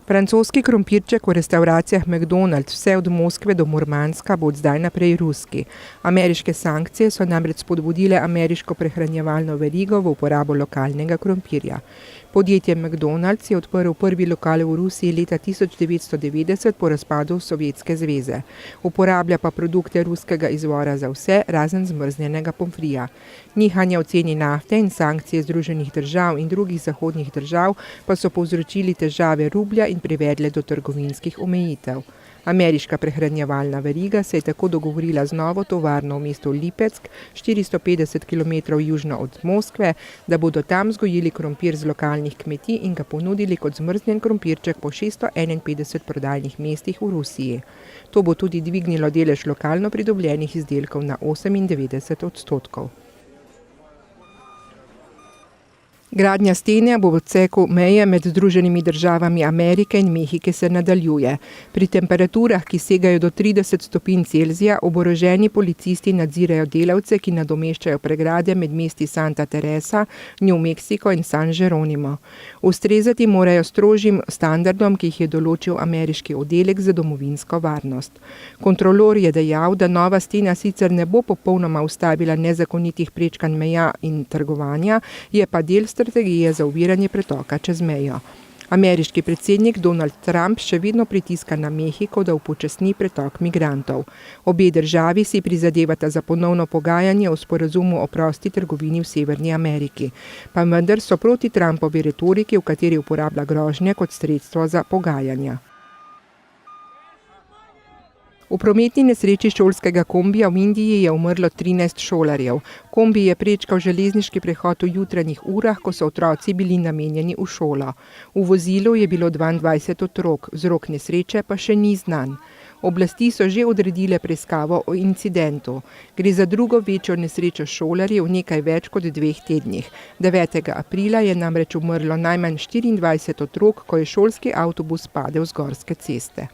Francoski krompirček v restavracijah McDonald's vse od Moskve do Murmanska bo od zdaj naprej ruski. Ameriške sankcije so namreč spodbudile ameriško prehranjevalno verigo v uporabo lokalnega krompirja. Podjetje McDonald's je odprl prvi lokal v Rusiji leta 1990 po razpadu Sovjetske zveze. Uporablja pa produkte ruskega izvora za vse, razen zmrznjenega pomfrija. Nihanja v ceni nafte in sankcije Združenih držav in drugih zahodnih držav pa so povzročili težave rublja in privedle do trgovinskih omejitev. Ameriška prehranjevalna veriga se je tako dogovorila z novo tovarno v mestu Lipeck, 450 km južno od Moskve, da bodo tam vzgojili krompir z lokalnih kmetij in ga ponudili kot zmrznjen krompirček po 651 prodajnih mestih v Rusiji. To bo tudi dvignilo delež lokalno pridobljenih izdelkov na 98%. Gradnja stene v odseku meje med Združenimi državami Amerike in Mehike se nadaljuje. Pri temperaturah, ki segajo do 30 stopinj Celzija, oboroženi policisti nadzirajo delavce, ki nadomeščajo pregrade med mesti Santa Teresa, New Mexico in San Jeronimo. Ustrezati morajo strožjim standardom, ki jih je določil ameriški oddelek za domovinsko varnost. Kontrolor je dejal, da nova stena sicer ne bo popolnoma ustavila nezakonitih prečkanj meja in trgovanja, je pa del strategije za oviranje pretoka čez mejo. Ameriški predsednik Donald Trump še vedno pritiska na Mehiko, da upočasni pretok migrantov. Obe državi si prizadevata za ponovno pogajanje o sporazumu o prosti trgovini v Severni Ameriki. Pa vendar so proti Trumpovi retoriki, v kateri uporablja grožnje kot sredstvo za pogajanja. V prometni nesreči šolskega kombija v Indiji je umrlo 13 šolarjev. Kombi je prečkal železniški prehod v jutranjih urah, ko so otroci bili namenjeni v šolo. V vozilu je bilo 22 otrok, vzrok nesreče pa še ni znan. Oblasti so že odredile preiskavo o incidentu. Gre za drugo večjo nesrečo šolarjev v nekaj več kot 2 tednih. 9. aprila je namreč umrlo najmanj 24 otrok, ko je šolski avtobus padel z gorske ceste.